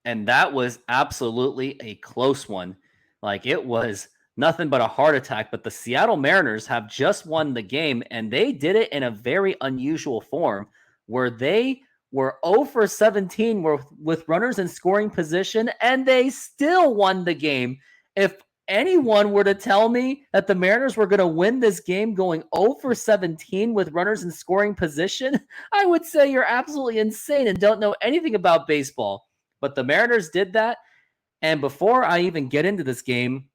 And that was absolutely a close one. Like it was nothing but a heart attack. But the Seattle Mariners have just won the game, and they did it in a very unusual form where they were 0 for 17 with runners in scoring position, and they still won the game. If anyone were to tell me that the Mariners were going to win this game going 0 for 17 with runners in scoring position, I would say you're absolutely insane and don't know anything about baseball. But the Mariners did that. And before I even get into this game,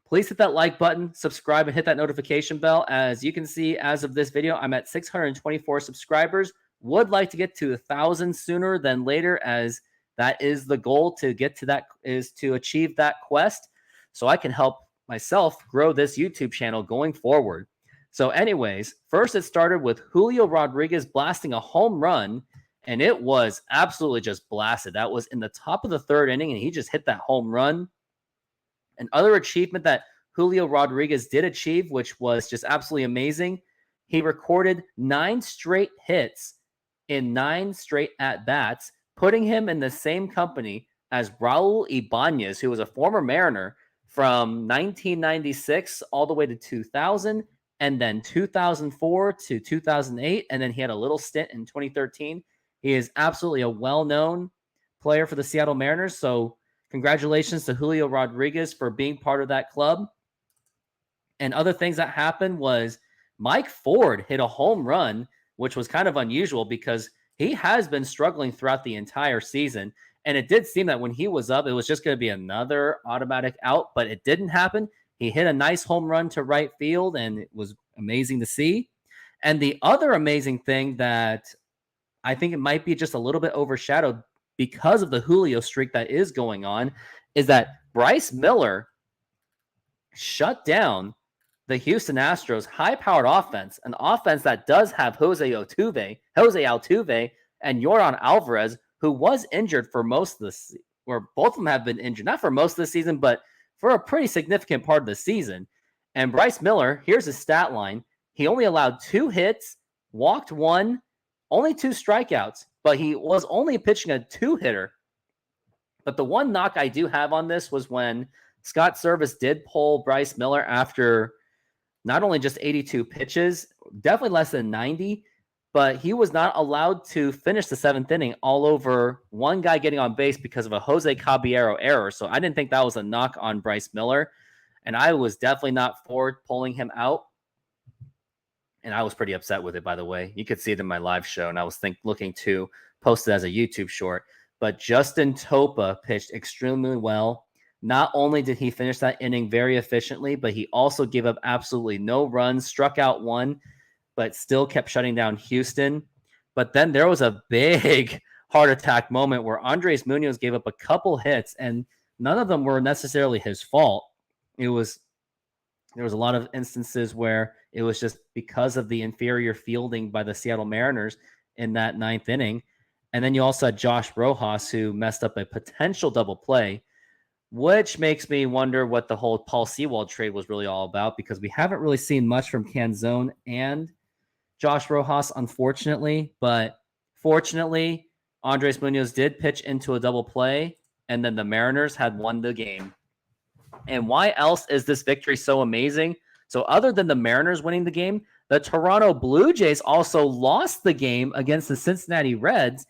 please hit that like button, subscribe, and hit that notification bell. As you can see, as of this video, I'm at 624 subscribers. Would like to get to 1,000 sooner than later, as that is the goal to get to that, is to achieve that quest, so I can help myself grow this YouTube channel going forward. So anyways, first it started with Julio Rodriguez blasting a home run, and it was absolutely just blasted. That was in the top of the third inning, and he just hit that home run. Another achievement that Julio Rodriguez did achieve, which was just absolutely amazing, he recorded 9 straight hits in 9 straight at-bats, putting him in the same company as Raul Ibanez, who was a former Mariner from 1996 all the way to 2000, and then 2004 to 2008, and then he had a little stint in 2013. He is absolutely a well-known player for the Seattle Mariners, so congratulations to Julio Rodriguez for being part of that club. And other things that happened was Mike Ford hit a home run, which was kind of unusual because he has been struggling throughout the entire season. And it did seem that when he was up, it was just going to be another automatic out, but it didn't happen. He hit a nice home run to right field, and it was amazing to see. And the other amazing thing that I think it might be just a little bit overshadowed because of the Julio streak that is going on is that Bryce Miller shut down the Houston Astros high-powered offense, an offense that does have Jose Altuve, and Yordan Alvarez, who was injured for most of this, or both of them have been injured, not for most of the season, but for a pretty significant part of the season. And Bryce Miller, here's his stat line. He only allowed 2 hits, walked 1, only 2 strikeouts, but he was only pitching a 2-hitter. But the one knock I do have on this was when Scott Service did pull Bryce Miller after not only just 82 pitches, definitely less than 90, but he was not allowed to finish the 7th inning all over one guy getting on base because of a Jose Caballero error. So I didn't think that was a knock on Bryce Miller, and I was definitely not for pulling him out. And I was pretty upset with it, by the way. You could see it in my live show, and I was looking to post it as a YouTube short. But Justin Topa pitched extremely well. Not only did he finish that inning very efficiently, but he also gave up absolutely no runs, struck out 1, but still kept shutting down Houston. But then there was a big heart attack moment where Andres Munoz gave up a couple hits, and none of them were necessarily his fault. There was a lot of instances where it was just because of the inferior fielding by the Seattle Mariners in that 9th inning. And then you also had Josh Rojas, who messed up a potential double play, which makes me wonder what the whole Paul Sewald trade was really all about, because we haven't really seen much from Canzone and Josh Rojas, unfortunately. But fortunately, Andres Munoz did pitch into a double play, and then the Mariners had won the game. And why else is this victory so amazing? So other than the Mariners winning the game, the Toronto Blue Jays also lost the game against the Cincinnati Reds.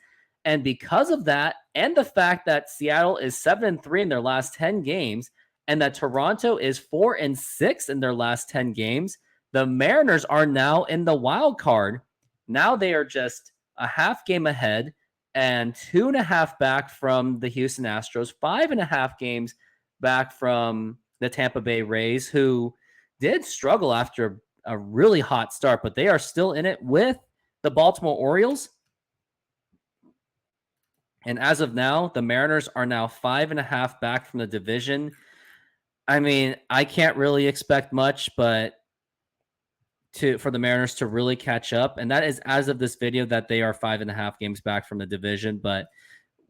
And because of that, and the fact that Seattle is 7-3 in their last 10 games, and that Toronto is 4-6 in their last 10 games, the Mariners are now in the wild card. Now they are just a half game ahead and 2.5 back from the Houston Astros, 5.5 games back from the Tampa Bay Rays, who did struggle after a really hot start, but they are still in it with the Baltimore Orioles. And as of now, the Mariners are now 5.5 back from the division. I mean, I can't really expect much, but for the Mariners to really catch up. And that is as of this video that they are 5.5 games back from the division. But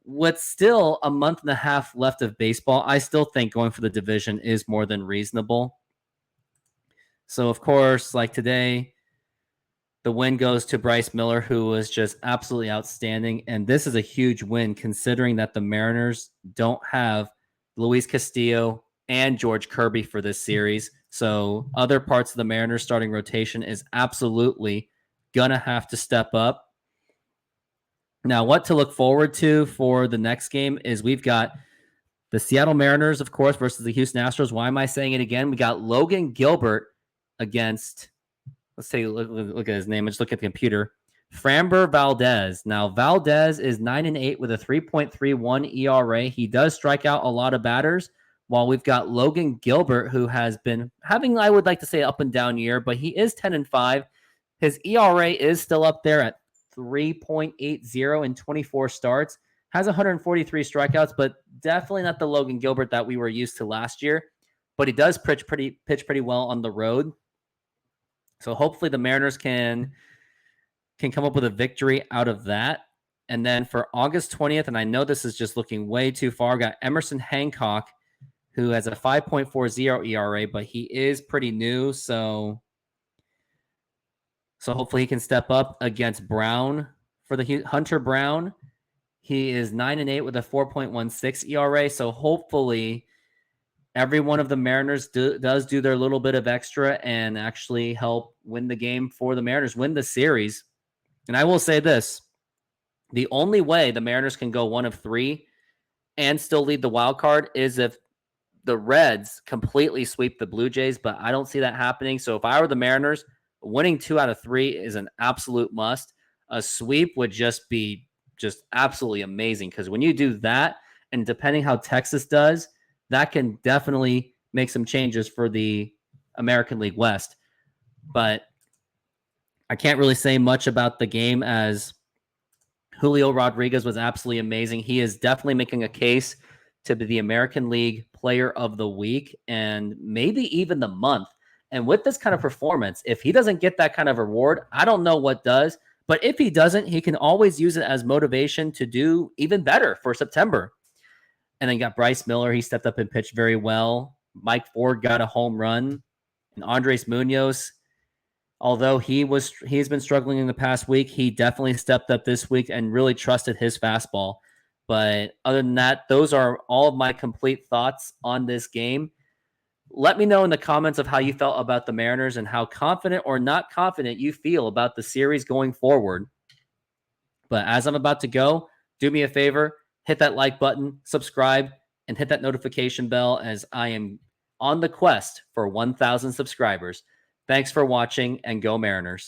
with still a month and a half left of baseball, I still think going for the division is more than reasonable. So, of course, like today, The win goes to Bryce Miller, who was just absolutely outstanding. And this is a huge win considering that the Mariners don't have Luis Castillo and George Kirby for this series. So other parts of the Mariners starting rotation is absolutely going to have to step up. Now, what to look forward to for the next game is we've got the Seattle Mariners, of course, versus the Houston Astros. Why am I saying it again? We got Logan Gilbert against, let's take look at his name. Let's look at the computer. Framber Valdez. Now, Valdez is 9-8 with a 3.31 ERA. He does strike out a lot of batters, while we've got Logan Gilbert, who has been having, I would like to say, up and down year, but he is 10-5. His ERA is still up there at 3.80 in 24 starts. Has 143 strikeouts, but definitely not the Logan Gilbert that we were used to last year. But he does pitch pretty well on the road. So hopefully the Mariners can come up with a victory out of that. And then for August 20th, and I know this is just looking way too far, got Emerson Hancock, who has a 5.40 ERA, but he is pretty new. So hopefully he can step up against Brown for the Hunter Brown. He is 9-8 with a 4.16 ERA. So hopefully every one of the Mariners does do their little bit of extra and actually help win the game for the Mariners, win the series. And I will say this, the only way the Mariners can go 1 of 3 and still lead the wild card is if the Reds completely sweep the Blue Jays, but I don't see that happening. So if I were the Mariners, winning 2 out of 3 is an absolute must. A sweep would just be absolutely amazing, because when you do that, and depending how Texas does, that can definitely make some changes for the American League West. But I can't really say much about the game, as Julio Rodriguez was absolutely amazing. He is definitely making a case to be the American League Player of the Week and maybe even the month. And with this kind of performance, if he doesn't get that kind of reward, I don't know what does. But if he doesn't, he can always use it as motivation to do even better for September. And then you got Bryce Miller. He stepped up and pitched very well. Mike Ford got a home run. And Andres Munoz, although he's been struggling in the past week, he definitely stepped up this week and really trusted his fastball. But other than that, those are all of my complete thoughts on this game. Let me know in the comments of how you felt about the Mariners and how confident or not confident you feel about the series going forward. But as I'm about to go, do me a favor, hit that like button, subscribe, and hit that notification bell, as I am on the quest for 1,000 subscribers. Thanks for watching, and go Mariners.